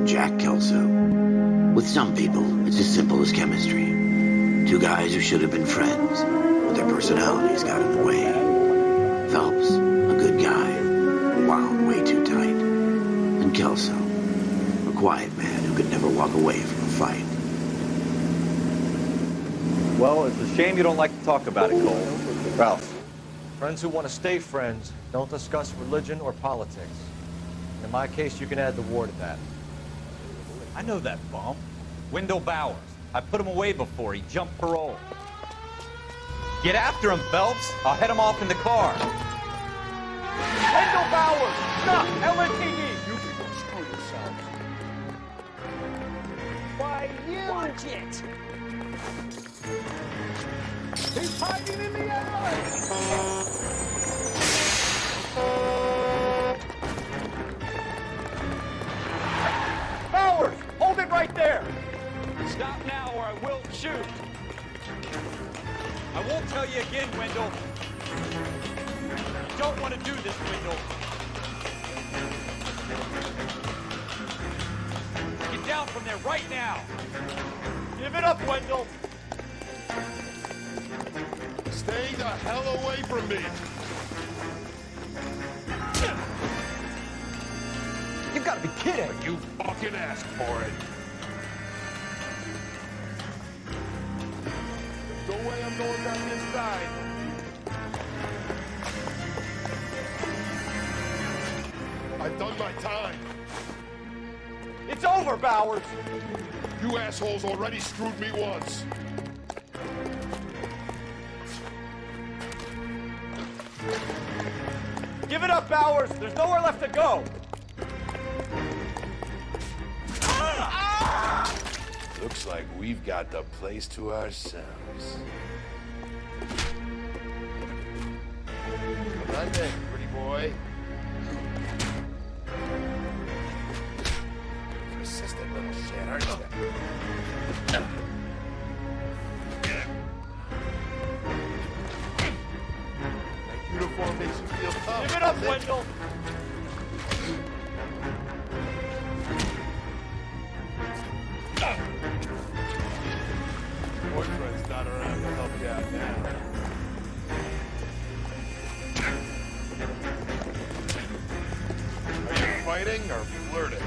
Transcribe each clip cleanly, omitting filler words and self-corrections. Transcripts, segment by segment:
Jack Kelso. With some people, it's as simple as chemistry. Two guys who should have been friends, but their personalities got in the way. Phelps, a good guy, wound way too tight. And Kelso, a quiet man who could never walk away from a fight. Well, it's a shame you don't like to talk about it, Cole. Ralph. Friends who want to stay friends don't discuss religion or politics. In my case, you can add the war to that. I know that bum. Wendell Bowers. I put him away before he jumped parole. Get after him, Phelps. I'll head him off in the car. Wendell Bowers! Stop! LNTD! You can go screw yourselves. Why, you... Watch it! He's hiding in the alley! Bowers! Hold it right there! Stop now or I will shoot. I won't tell you again, Wendell. You don't want to do this, Wendell. Get down from there right now. Give it up, Wendell. Stay the hell away from me. You've got to be kidding. You fucking asked for it. There's no way I'm going down this side. I've done my time. It's over, Bowers. You assholes already screwed me once. Give it up, Bowers. There's nowhere left to go. Looks like we've got the place to ourselves. Come on then, pretty boy. Persistent little shit, aren't you? That uniform makes you feel tough. Give it up, Wendell. Boyfriend's not around to help you out now. Are you fighting or flirting?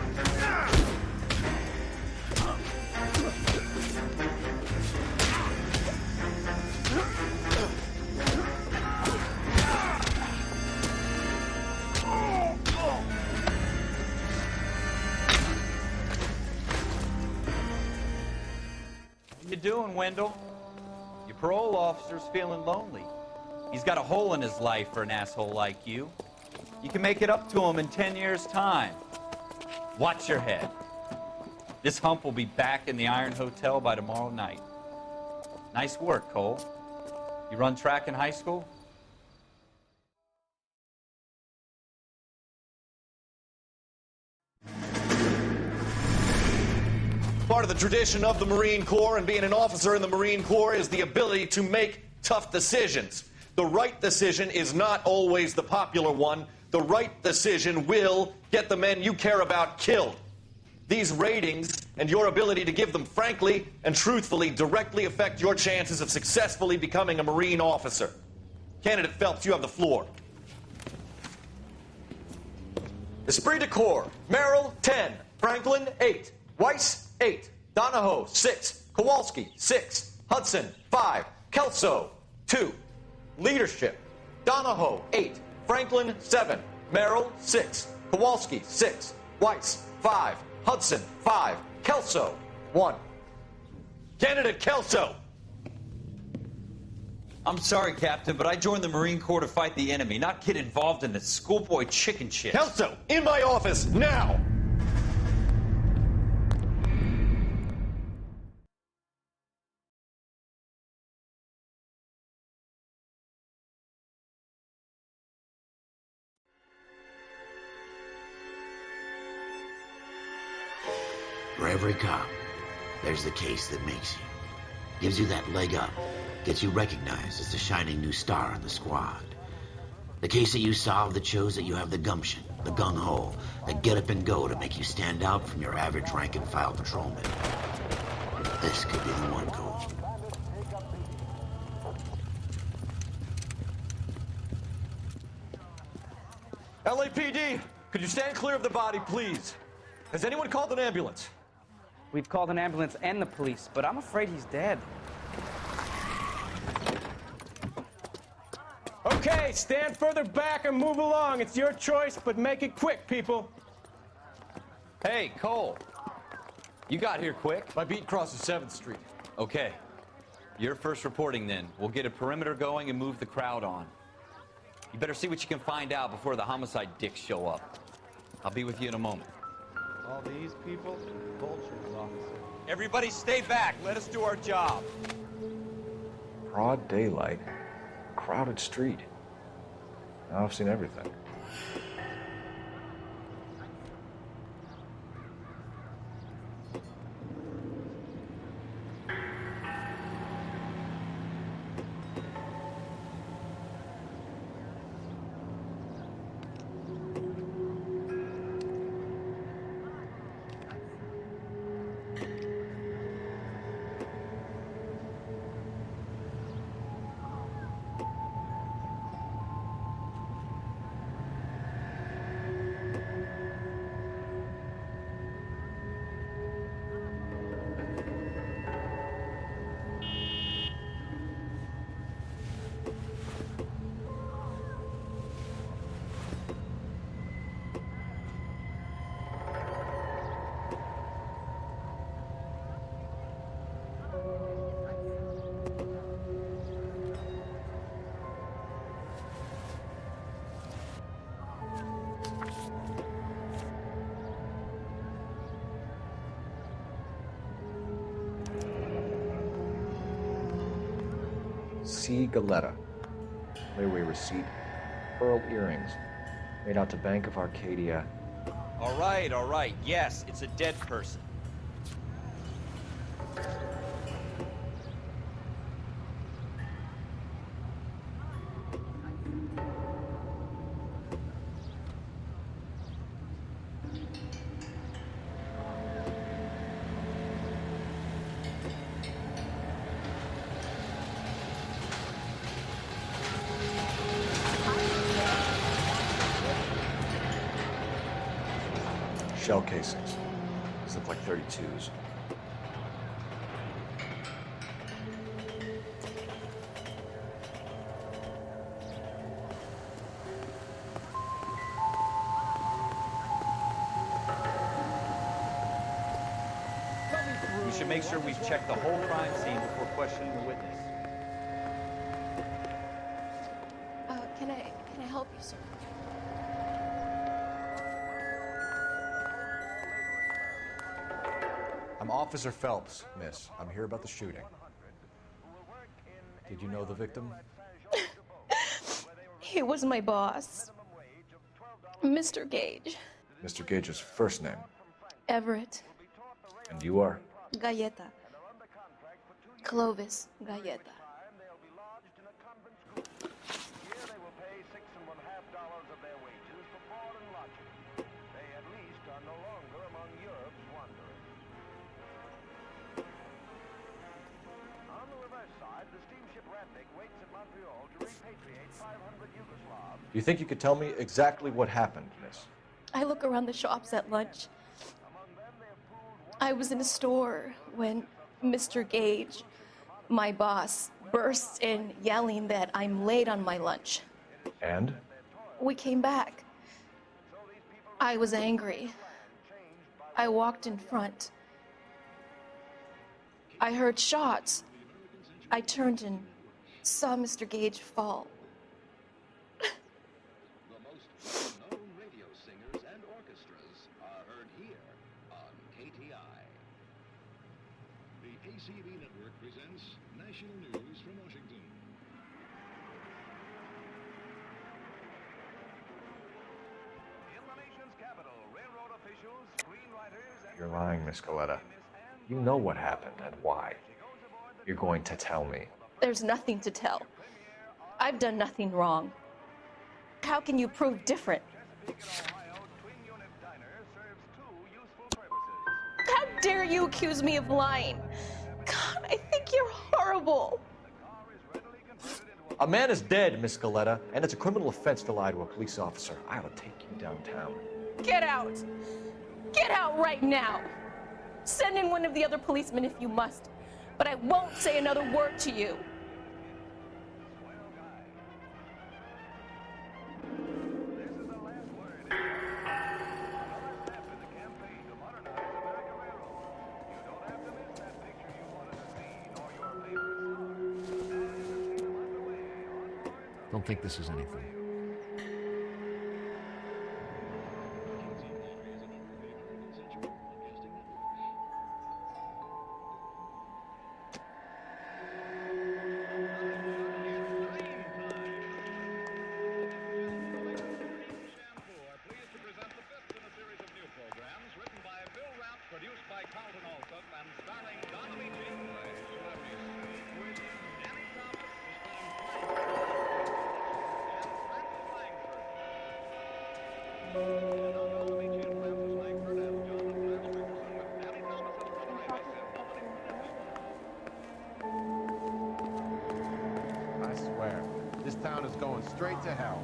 What you doing, Wendell? Your parole officer's feeling lonely. He's got a hole in his life for an asshole like you. You can make it up to him in 10 years' time. Watch your head. This hump will be back in the Iron Hotel by tomorrow night. Nice work, Cole. You run track in high school? Part of the tradition of the Marine Corps and being an officer in the Marine Corps is the ability to make tough decisions. The right decision is not always the popular one. The right decision will get the men you care about killed. These ratings and your ability to give them frankly and truthfully directly affect your chances of successfully becoming a Marine officer. Candidate Phelps, you have the floor. Esprit de Corps, Merrill, 10. Franklin, 8. Weiss, 8. Donahoe, 6. Kowalski, 6. Hudson, 5. Kelso, 2. Leadership, Donahoe, 8. Franklin, 7. Merrill, 6. Kowalski, 6. Weiss, 5. Hudson, 5. Kelso, 1. Candidate Kelso. I'm sorry, Captain, but I joined the Marine Corps to fight the enemy, not get involved in the schoolboy chicken shit. Kelso, in my office, now! For every cop, there's the case that makes you. Gives you that leg up. Gets you recognized as the shining new star in the squad. The case that you solve that shows that you have the gumption, The gung-ho, the get-up-and-go to make you stand out from your average rank-and-file patrolman. This could be the one, Cole. LAPD, could you stand clear of the body, please? Has anyone called an ambulance? We've called an ambulance and the police, but I'm afraid he's dead. Okay, stand further back and move along. It's your choice, but make it quick, people. Hey, Cole. You got here quick. My beat crosses 7th Street. Okay. You're first reporting then. We'll get a perimeter going and move the crowd on. You better see what you can find out before the homicide dicks show up. I'll be with you in a moment. All these people, vultures, officer. Everybody stay back. Let us do our job. Broad daylight, crowded street. Now I've seen everything. C. Galetta. Layaway receipt. Pearl earrings. Made out to Bank of Arcadia. All right. Yes, it's a dead person. Shell casings. These look like 32s. We should make sure we've checked the whole crime scene before questioning the witness. Can I help you, sir? I'm Officer Phelps, miss. I'm here about the shooting. Did you know the victim? He was my boss, Mr. Gage. Mr. Gage's first name. Everett. And you are? Galleta. Clovis Galleta. Do you think you could tell me exactly what happened, miss? I look around the shops at lunch. I was in a store when Mr. Gage, my boss, bursts in yelling that I'm late on my lunch. And? We came back. I was angry. I walked in front. I heard shots. I turned and saw Mr. Gage fall. The most known radio singers and orchestras are heard here on KTI. The ACB network presents national news from Washington. In the nation's capital, railroad officials, screenwriters, and You're lying, Miss Galetta. You know what happened and why. You're going to tell me. There's nothing to tell. I've done nothing wrong. How can you prove different? dare you accuse me of lying? God, I think you're horrible. A man is dead, Miss Scaletta, and it's a criminal offense to lie to a police officer. I ought to take you downtown. Get out. Get out right now. Send in one of the other policemen if you must, but I won't say another word to you. Don't think this is anything. I swear, this town is going straight to hell.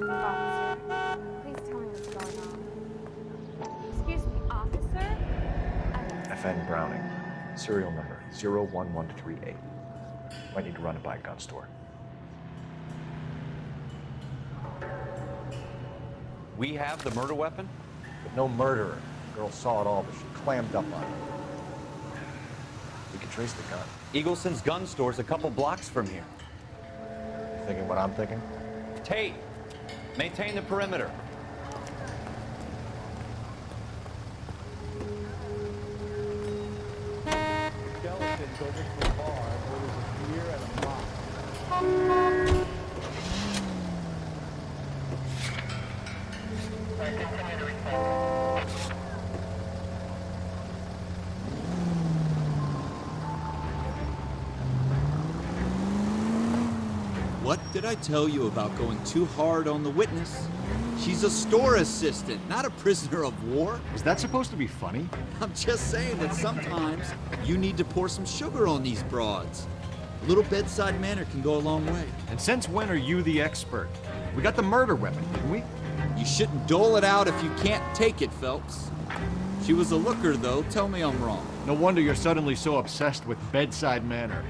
Officer, please tell me what's going on. Excuse me, officer? FN Browning, serial number 01138. Might need to run it by a gun store. We have the murder weapon? But no murderer. The girl saw it all, but she clammed up on it. We can trace the gun. Eagleson's gun store's a couple blocks from here. You thinking what I'm thinking? Tate, maintain the perimeter. Skeleton goes into a bar where there's a beer and a mop. What did I tell you about going too hard on the witness? She's a store assistant, not a prisoner of war. Is that supposed to be funny? I'm just saying that sometimes you need to pour some sugar on these broads. A little bedside manner can go a long way. And since when are you the expert? We got the murder weapon, didn't we? You shouldn't dole it out if you can't take it, Phelps. She was a looker, though. Tell me I'm wrong. No wonder you're suddenly so obsessed with bedside manner.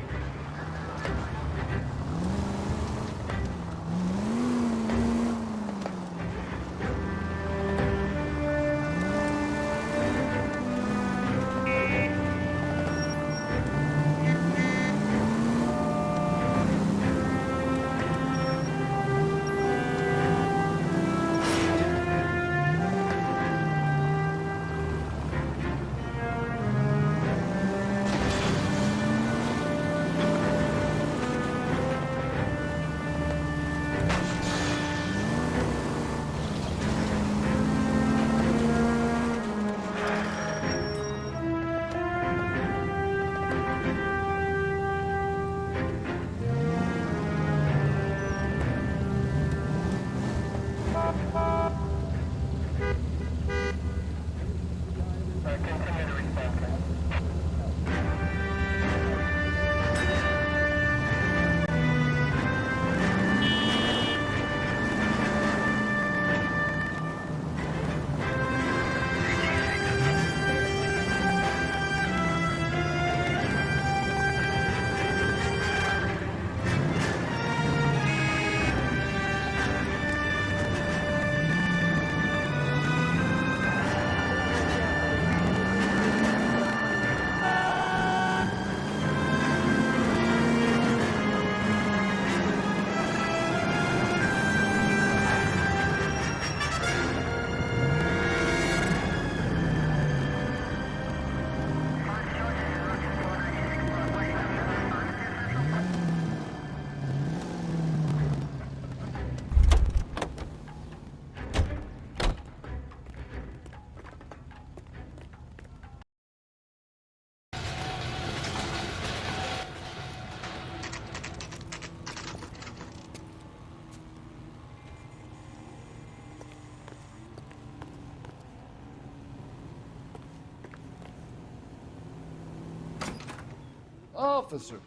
Officers,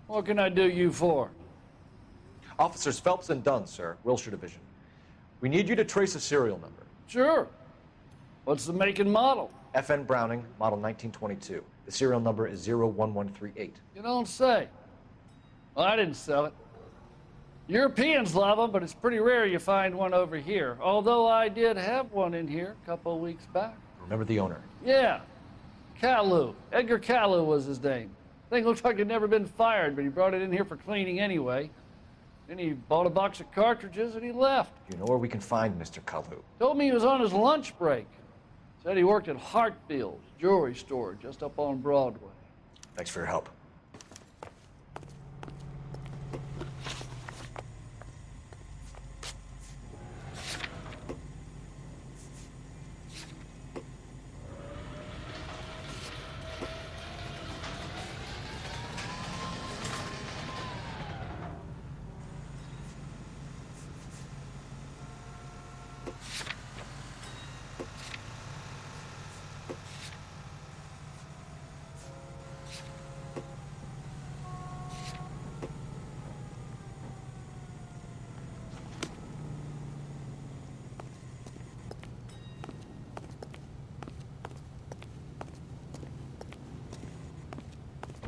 what can I do you for? Officers Phelps and Dunn, sir, Wilshire Division. We need you to trace a serial number. Sure. What's the make and model? FN Browning, model 1922. The serial number is 01138. You don't say. Well, I didn't sell it. Europeans love them, but it's pretty rare you find one over here. Although I did have one in here a couple of weeks back. Remember the owner? Yeah. Kalu. Edgar Kalu was his name. Thing looks like it'd never been fired, but he brought it in here for cleaning anyway. Then he bought a box of cartridges and he left. You know where we can find Mr. Kalu? Told me he was on his lunch break. Said he worked at Hartfield's jewelry store just up on Broadway. Thanks for your help.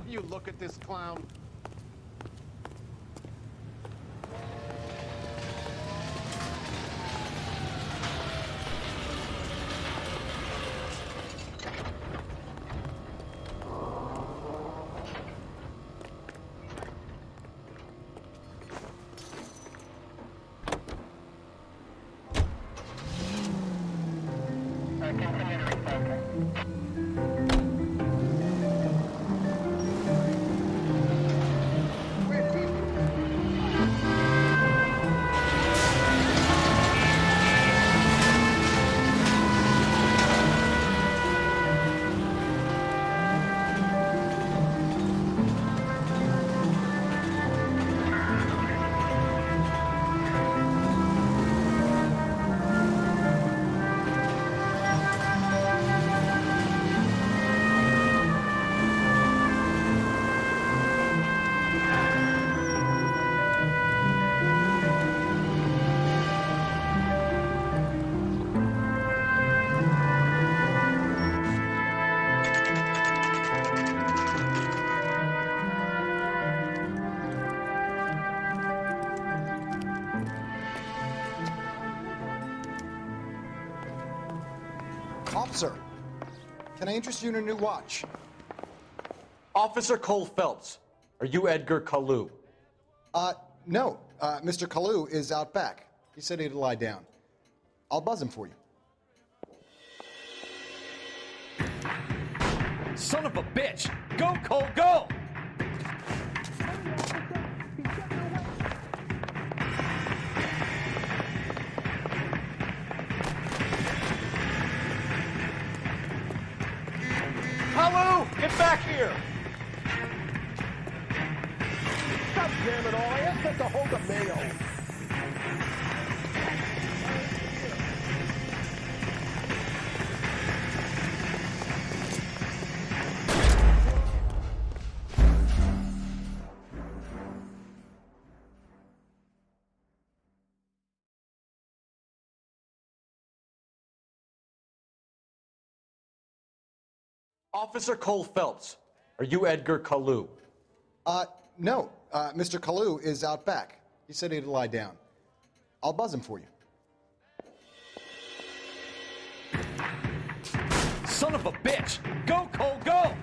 You look at this clown. Officer, can I interest you in a new watch? Officer Cole Phelps, are you Edgar Kalu? No. Mr. Kalu is out back. He said he'd lie down. I'll buzz him for you. Son of a bitch! Go, Cole, go! Kalu, get back here! God damn it all, I asked them to hold the mail. Officer Cole Phelps, are you Edgar Kalu? No. Mr. Kalu is out back. He said he'd lie down. I'll buzz him for you. Son of a bitch! Go, Cole, go!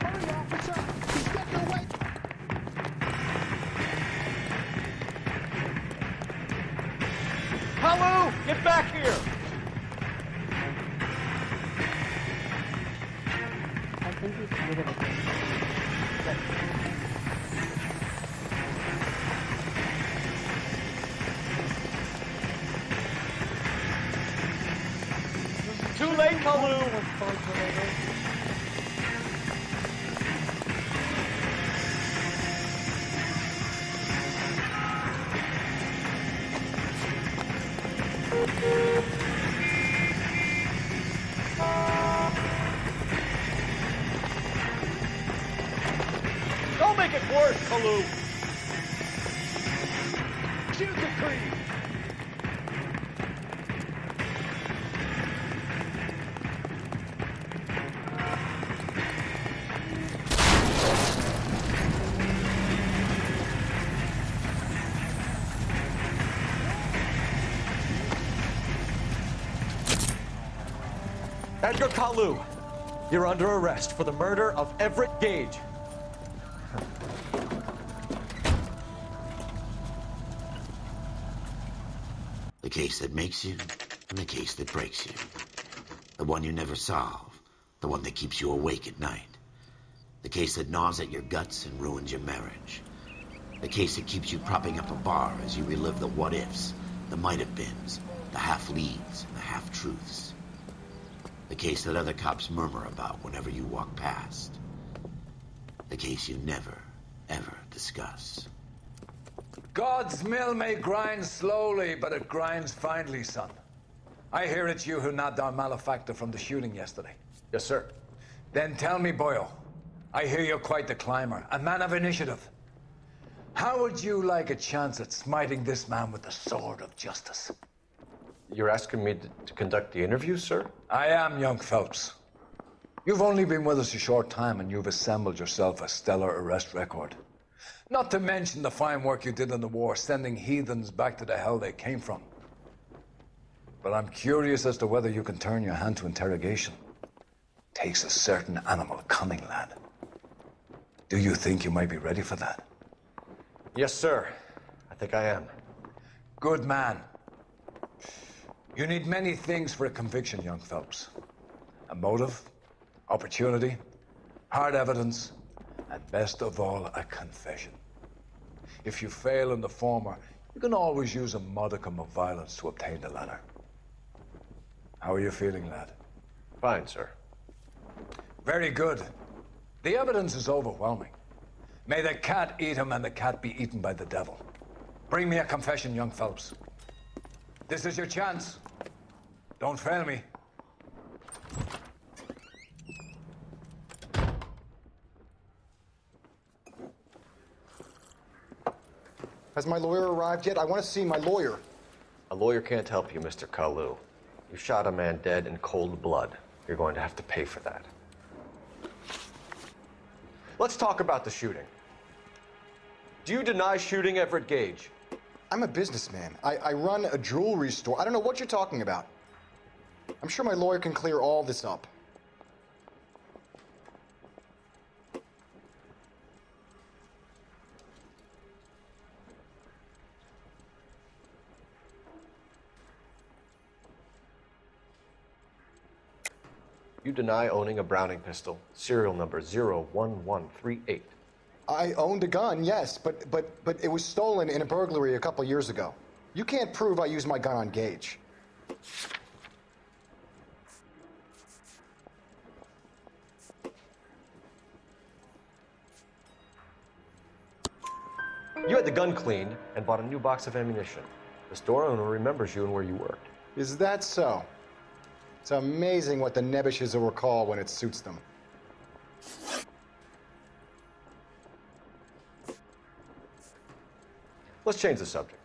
Hurry, officer! He's getting away! Kalu, get back here! I think he's rid of it. Too late, Kalu! Kalu. Shoot the creep! Edgar Kalu, you're under arrest for the murder of Everett Gage. The case that makes you and the case that breaks you. The one you never solve. The one that keeps you awake at night. The case that gnaws at your guts and ruins your marriage. The case that keeps you propping up a bar as you relive the what-ifs, the might-have-beens, the half-leads, and the half-truths. The case that other cops murmur about whenever you walk past. The case you never, ever discuss. God's mill may grind slowly, but it grinds finely, son. I hear it's you who nabbed our malefactor from the shooting yesterday. Yes, sir. Then tell me, Boyle, I hear you're quite the climber, a man of initiative. How would you like a chance at smiting this man with the sword of justice? You're asking me to conduct the interview, sir? I am, young Phelps. You've only been with us a short time and you've assembled yourself a stellar arrest record. Not to mention the fine work you did in the war, sending heathens back to the hell they came from. But I'm curious as to whether you can turn your hand to interrogation. Takes a certain animal cunning, lad. Do you think you might be ready for that? Yes, sir. I think I am. Good man. You need many things for a conviction, young Phelps. A motive, opportunity, hard evidence, and best of all, a confession. If you fail in the former, you can always use a modicum of violence to obtain the latter. How are you feeling, lad? Fine, sir. Very good. The evidence is overwhelming. May the cat eat him and the cat be eaten by the devil. Bring me a confession, young Phelps. This is your chance. Don't fail me. Has my lawyer arrived yet? I want to see my lawyer. A lawyer can't help you, Mr. Kalu. You shot a man dead in cold blood. You're going to have to pay for that. Let's talk about the shooting. Do you deny shooting Everett Gage? I'm a businessman. I run a jewelry store. I don't know what you're talking about. I'm sure my lawyer can clear all this up. You deny owning a Browning pistol, serial number 01138. I owned a gun, yes, but it was stolen in a burglary a couple years ago. You can't prove I used my gun on Gage. You had the gun cleaned and bought a new box of ammunition. The store owner remembers you and where you worked. Is that so? It's amazing what the Nebbishes will recall when it suits them. Let's change the subject.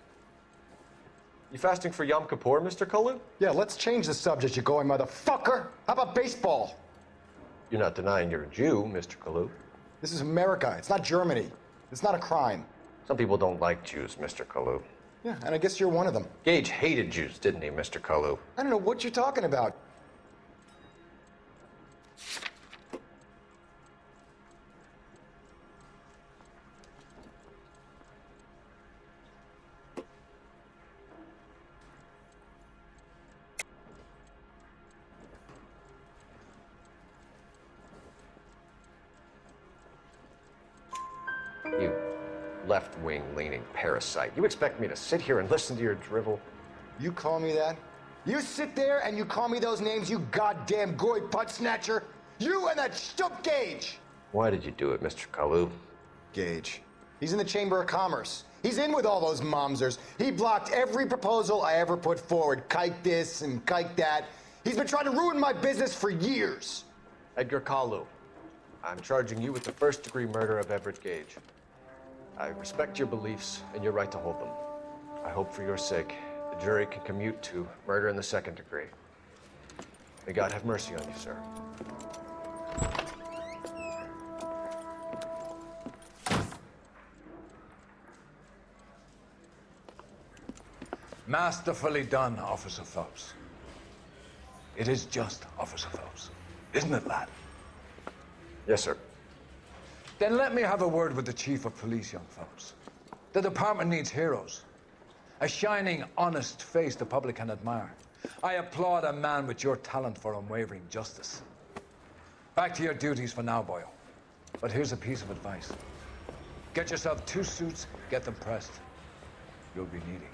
You fasting for Yom Kippur, Mr. Kalu? Yeah, let's change the subject, you going motherfucker. How about baseball? You're not denying you're a Jew, Mr. Kalu. This is America. It's not Germany. It's not a crime. Some people don't like Jews, Mr. Kalu. Yeah, and I guess you're one of them. Gage hated Jews, didn't he, Mr. Kalu? I don't know what you're talking about. You left-wing leaning parasite. You expect me to sit here and listen to your drivel? You call me that? You sit there and you call me those names, you goddamn goy putt snatcher? You and that stump Gage! Why did you do it, Mr. Kalu? Gage. He's in the Chamber of Commerce. He's in with all those momsers. He blocked every proposal I ever put forward. Kike this and kike that. He's been trying to ruin my business for years. Edgar Kalu, I'm charging you with the first-degree murder of Everett Gage. I respect your beliefs and your right to hold them. I hope for your sake the jury can commute to murder in the second degree. May God have mercy on you, sir. Masterfully done, Officer Phelps. It is just, Officer Phelps. Isn't it, lad? Yes, sir. Then let me have a word with the Chief of Police, young Phelps. The department needs heroes. A shining, honest face the public can admire. I applaud a man with your talent for unwavering justice. Back to your duties for now, boyo. But here's a piece of advice. Get yourself 2 suits, get them pressed. You'll be needing them.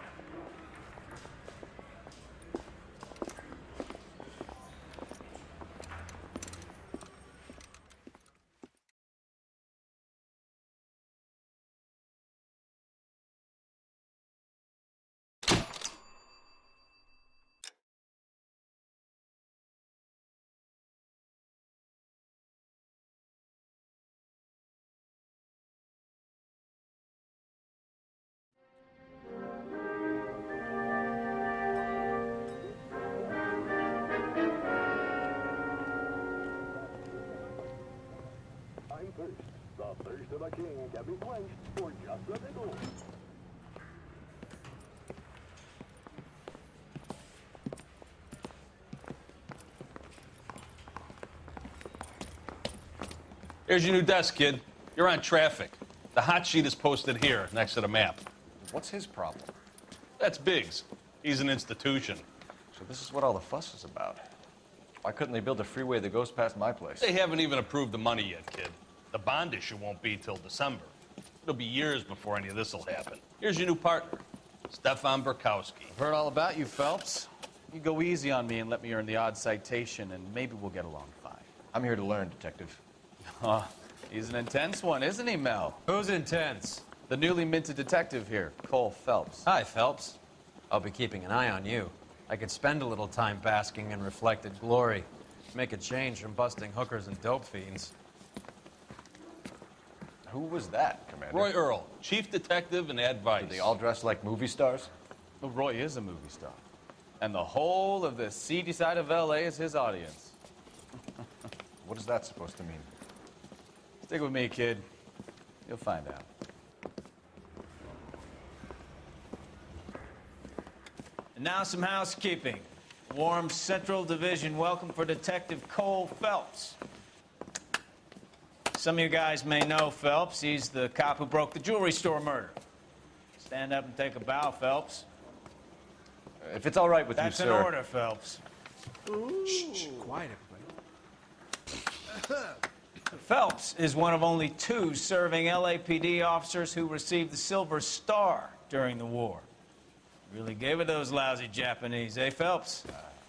I'm thirst. The thirst of a king can be quenched for just a nickel. Here's your new desk, kid. You're on traffic. The hot sheet is posted here, next to the map. What's his problem? That's Biggs. He's an institution. So this is what all the fuss is about. Why couldn't they build a freeway that goes past my place? They haven't even approved the money yet, kid. The bond issue won't be till December. It'll be years before any of this will happen. Here's your new partner, Stefan Burkowski. I've heard all about you, Phelps. You go easy on me and let me earn the odd citation, and maybe we'll get along fine. I'm here to learn, Detective. He's an intense one, isn't he, Mel? Who's intense? The newly minted detective here, Cole Phelps. Hi, Phelps. I'll be keeping an eye on you. I could spend a little time basking in reflected glory. Make a change from busting hookers and dope fiends. Who was that, Commander? Roy Earl, chief detective and advice. Do they all dress like movie stars? Well, Roy is a movie star. And the whole of the seedy side of L.A. is his audience. What is that supposed to mean? Stick with me, kid. You'll find out. And now some housekeeping. Warm Central Division welcome for Detective Cole Phelps. Some of you guys may know Phelps. He's the cop who broke the jewelry store murder. Stand up and take a bow, Phelps. If it's all right with That's you, an sir. order, Phelps. Shh, quiet, everybody. Phelps is one of only 2 serving LAPD officers who received the Silver Star during the war. Really gave it those lousy Japanese, eh, Phelps?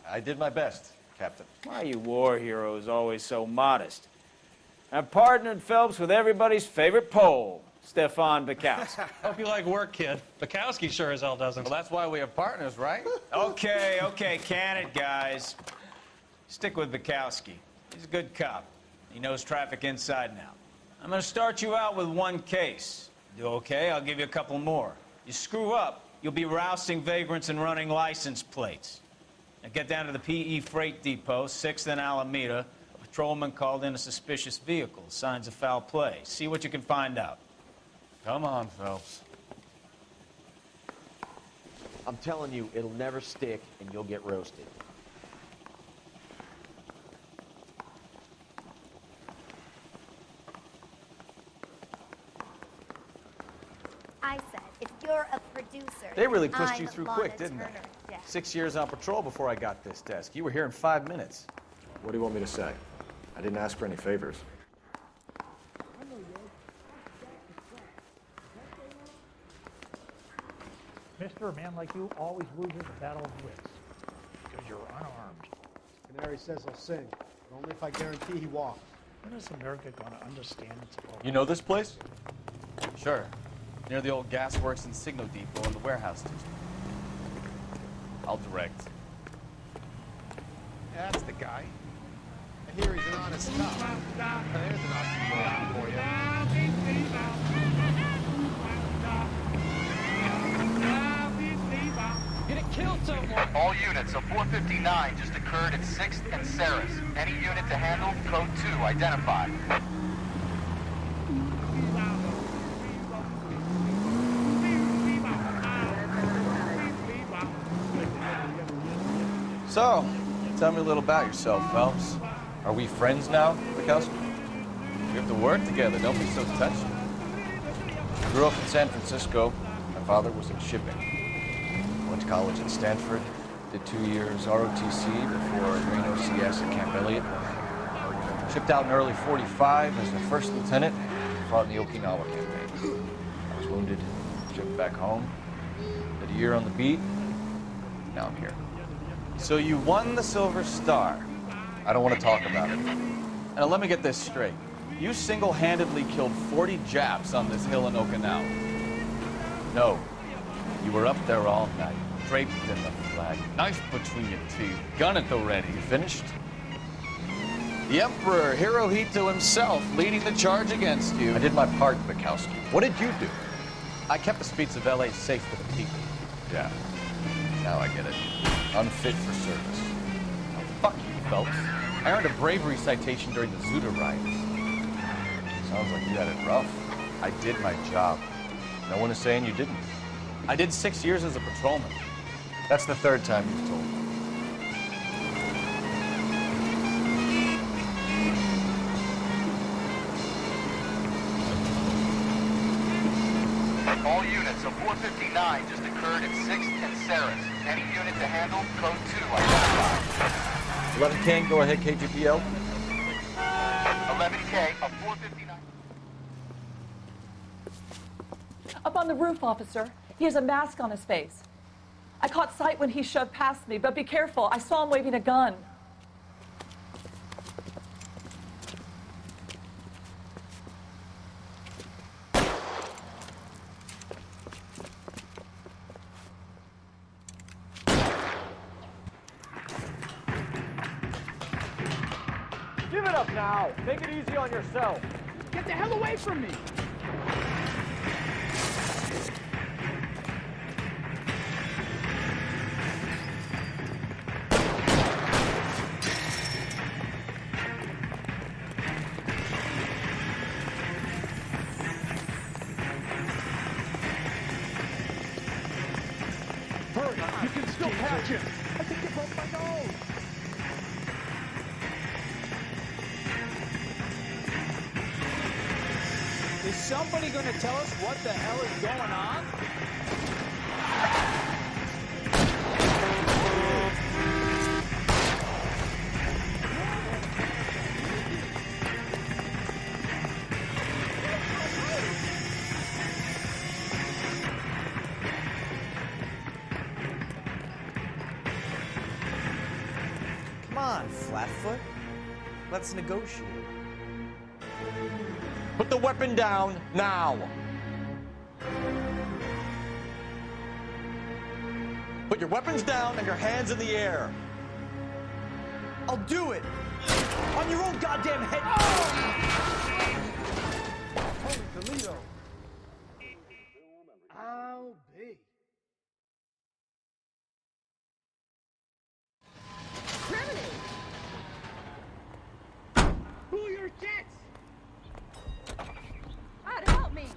I did my best, Captain. Why are you war heroes always so modest? I've partnered Phelps with everybody's favorite Pole, Stefan Burkowski. Hope you like work, kid. Bukowski sure as hell doesn't. Well, that's why we have partners, right? Okay, can it, guys. Stick with Burkowski. He's a good cop. He knows traffic inside and out. I'm going to start you out with 1 case. Do okay, I'll give you a couple more. You screw up, you'll be rousting vagrants and running license plates. Now get down to the PE Freight Depot, 6th and Alameda. A patrolman called in a suspicious vehicle. Signs of foul play. See what you can find out. Come on, Phelps. I'm telling you, it'll never stick, and you'll get roasted. I said, if you're a producer, They really pushed I'm you through Lana quick, didn't they? Turner. Yeah. 6 years on patrol before I got this desk. You were here in 5 minutes. What do you want me to say? I didn't ask for any favors. Mister, a man like you always loses the battle of wits because you're unarmed. Canary says he'll sing, but only if I guarantee he walks. When is America going to understand its role? You know this place? Sure. Near the old gas works and signal depot and the warehouse district. I'll direct. Yeah, that's the guy. I hear he's an honest cop. There's an oxymoron for you. All units, a 459 just occurred at 6th and Saris. Any unit to handle, code 2, identified. So, tell me a little about yourself, Phelps. Are we friends now, Kelso? We have to work together, don't be so touchy. I grew up in San Francisco. My father was in shipping. Went to college at Stanford, did 2 years ROTC before Reno CS at Camp Elliott. Shipped out in early '45 as a first lieutenant, fought in the Okinawa campaign. I was wounded, shipped back home, did a year on the beat, now I'm here. So you won the Silver Star. I don't want to talk about it. Now let me get this straight. You single-handedly killed 40 Japs on this hill in Okinawa. No, you were up there all night, draped in the flag, knife between your teeth, gun at the ready. You finished? The Emperor Hirohito himself leading the charge against you. I did my part, Bukowski. What did you do? I kept the streets of LA safe for the people. Yeah, now I get it. Unfit for service. Oh, fuck you, Phelps. I earned a bravery citation during the Zuda riots. Sounds like you had it rough. I did my job. No one is saying you didn't. I did 6 years as a patrolman. That's the third time you've told me. All units, a 459 just occurred at 6th and Saris. Any unit to handle, code 2, identified. 11K, go ahead, KGPL. 11K, a 459. Up on the roof, officer. He has a mask on his face. I caught sight when he shoved past me, but be careful. I saw him waving a gun. Give it up now. Make it easy on yourself. Get the hell away from me! Hurry, you can still catch him. I think you broke my nose. Is somebody going to tell us what the hell is going on? Come on, Flatfoot. Let's negotiate. Put the weapon down now. Put your weapons down and your hands in the air. I'll do it. On your own goddamn head. Holy Toledo. I'll be. Criminal! Pull your tits! God, help me!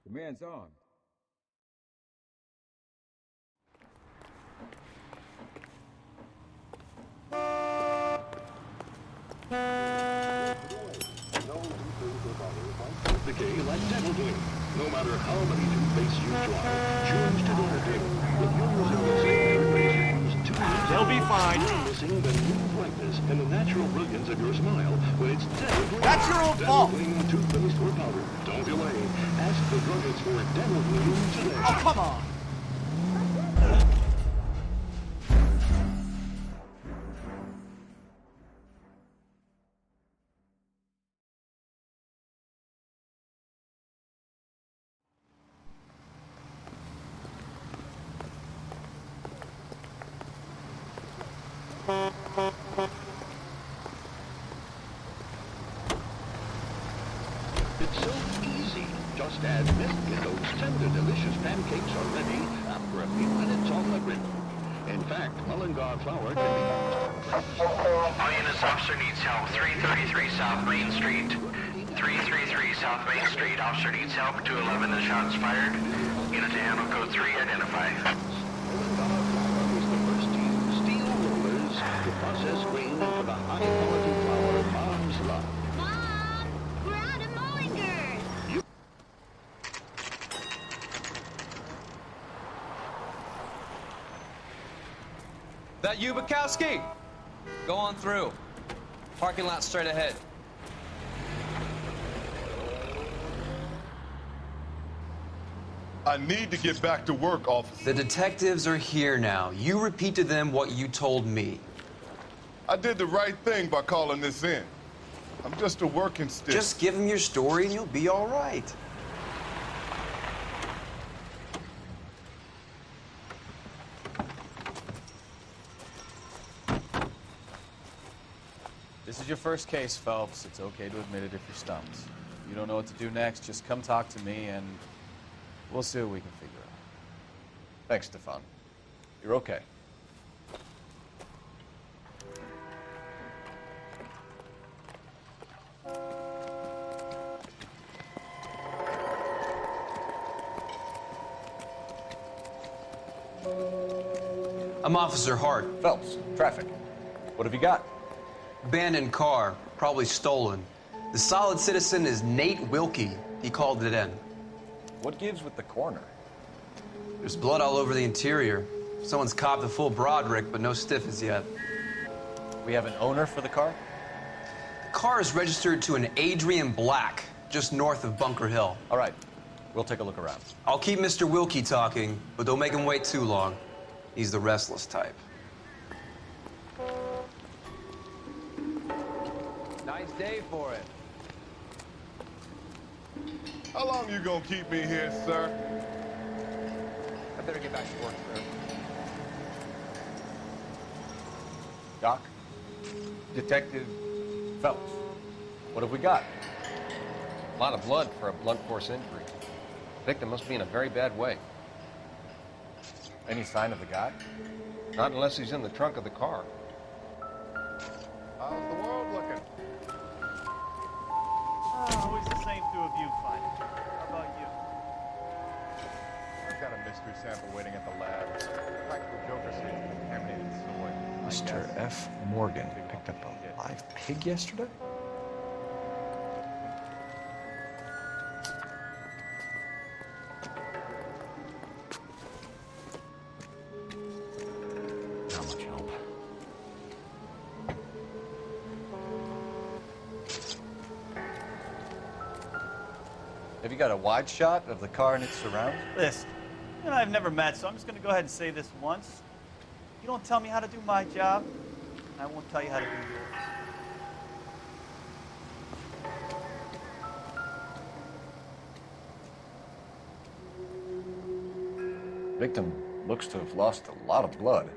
Command's on. Decay like dental glue. No matter how many toothpastes you try, choose to dental glue. If you're using the same toothpaste you used 2 years ago, They'll be fine. You're missing the new brightness and the natural brilliance of your smile when it's dental glue. That's your own fault. Dental glue, toothpaste or powder. Don't delay. Ask the druggist for dental glue today. Oh, come on. It's so easy. Just add milk and those tender, delicious pancakes are ready after a few minutes on the griddle. In fact, Mullingar flour can be used. All units, officer needs help. 333 South Main Street. 333 South Main Street. Officer needs help. 211, the shots fired. Unit to handle code 3, identify. Mullingar flour was the first to use steel rollers to process grain into the high-quality flour moms love. Mom, we're out of Mullingers. That you, Bukowski? Go on through. Parking lot straight ahead. I need to get back to work, officer. The detectives are here now. You repeat to them what you told me. I did the right thing by calling this in. I'm just a working stick. Just give them your story and you'll be all right. This is your first case, Phelps. It's okay to admit it if you're stumped. If you don't know what to do next, just come talk to me and we'll see what we can figure out. Thanks, Stefan. You're okay. I'm Officer Hart. Phelps, traffic. What have you got? Abandoned car, probably stolen. The solid citizen is Nate Wilkie. He called it in. What gives with the coroner? There's blood all over the interior. Someone's copped a full Broderick, but no stiff as yet. We have an owner for the car? The car is registered to an Adrian Black, just north of Bunker Hill. All right, we'll take a look around. I'll keep Mr. Wilkie talking, but don't make him wait too long. He's the restless type. Nice day for it. How long you gonna keep me here, sir? I better get back to work, sir. Doc? Detective Phelps. What have we got? A lot of blood for a blunt force injury. The victim must be in a very bad way. Any sign of the guy? Not unless he's in the trunk of the car. How's the world looking? Always the same two of you finding. How about you? I've got a mystery sample waiting at the lab. Practical Joker says it's contaminated soy. Mr. F. Morgan picked up a live pig yesterday? Not much help. Have you got a wide shot of the car and its surroundings? Listen, you and I have never met, so I'm just going to go ahead and say this once. You don't tell me how to do my job, and I won't tell you how to do yours. Victim looks to have lost a lot of blood.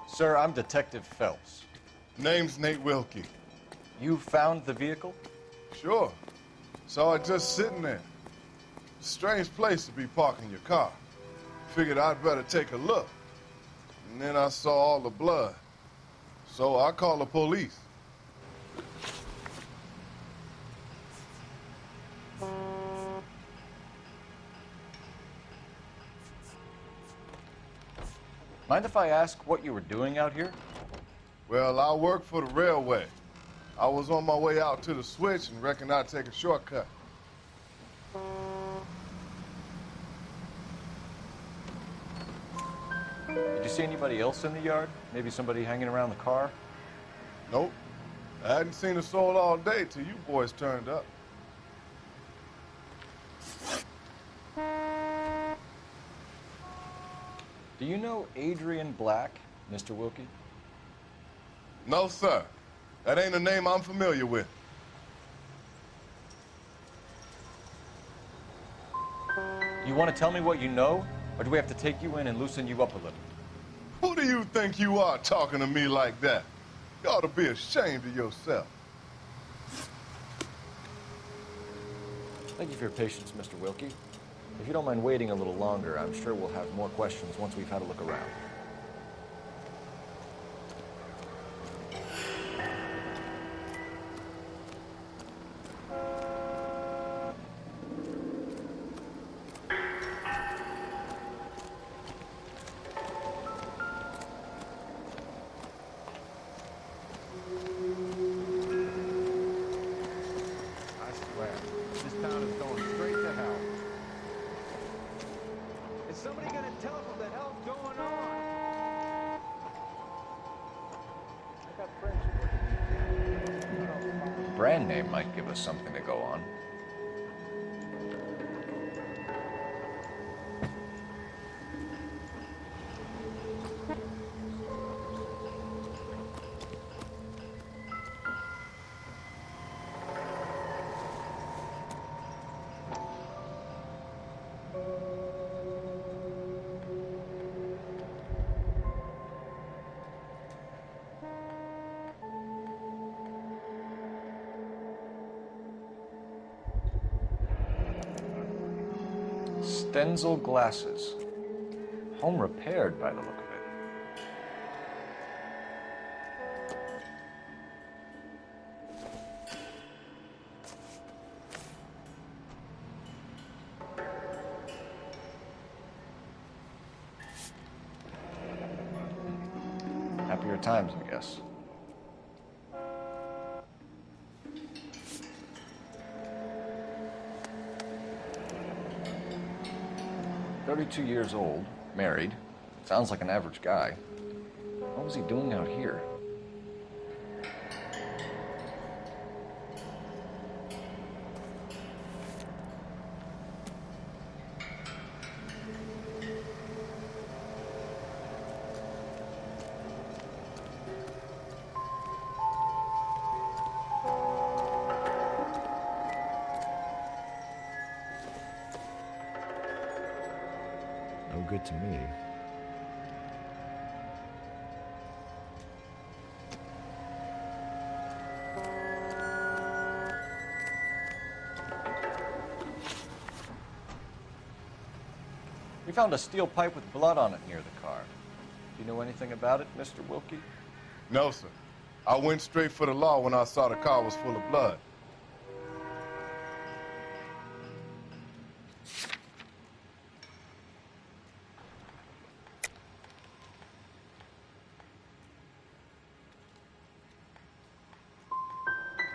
Sir, I'm Detective Phelps. Name's Nate Wilkie. You found the vehicle? Sure. Saw it just sitting there. Strange place to be parking your car. Figured I'd better take a look. And then I saw all the blood. So I called the police. Mind if I ask what you were doing out here? Well, I work for the railway. I was on my way out to the switch and reckoned I'd take a shortcut. Did you see anybody else in the yard? Maybe somebody hanging around the car? Nope. I hadn't seen a soul all day till you boys turned up. Do you know Adrian Black, Mr. Wilkie? No, sir. That ain't a name I'm familiar with. You want to tell me what you know, or do we have to take you in and loosen you up a little? Who do you think you are talking to me like that? You ought to be ashamed of yourself. Thank you for your patience, Mr. Wilkie. If you don't mind waiting a little longer, I'm sure we'll have more questions once we've had a look around. Brand name might give us something to go on. Stenzel glasses. Home repaired by the look of it. Happier times, I guess. "32 years old, married. Sounds like an average guy. What was he doing out here?" No good to me. We found a steel pipe with blood on it near the car. Do you know anything about it, Mr. Wilkie? No, sir. I went straight for the law when I saw the car was full of blood.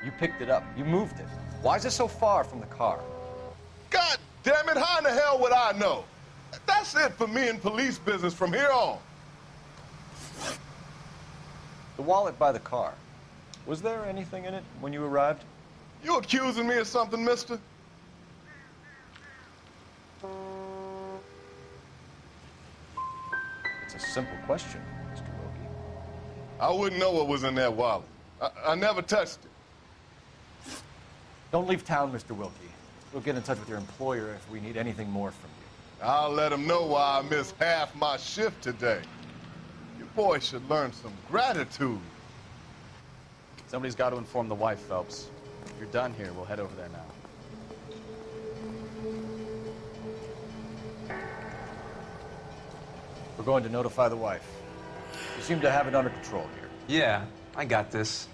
You picked it up. You moved it. Why is it so far from the car? God damn it, how in the hell would I know? That's it for me in police business from here on. The wallet by the car. Was there anything in it when you arrived? You accusing me of something, mister? It's a simple question, Mr. Wilkie. I wouldn't know what was in that wallet. I never touched it. Don't leave town, Mr. Wilkie. We'll get in touch with your employer if we need anything more from you. I'll let him know why I missed half my shift today. You boys should learn some gratitude. Somebody's got to inform the wife, Phelps. If you're done here, we'll head over there now. We're going to notify the wife. You seem to have it under control here. Yeah, I got this.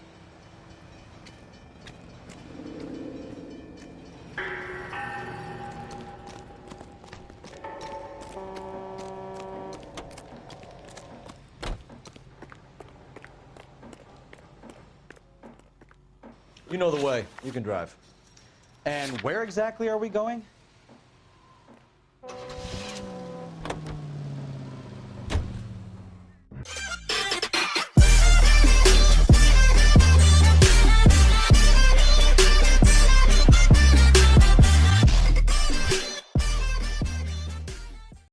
You know the way. You can drive. And where exactly are we going?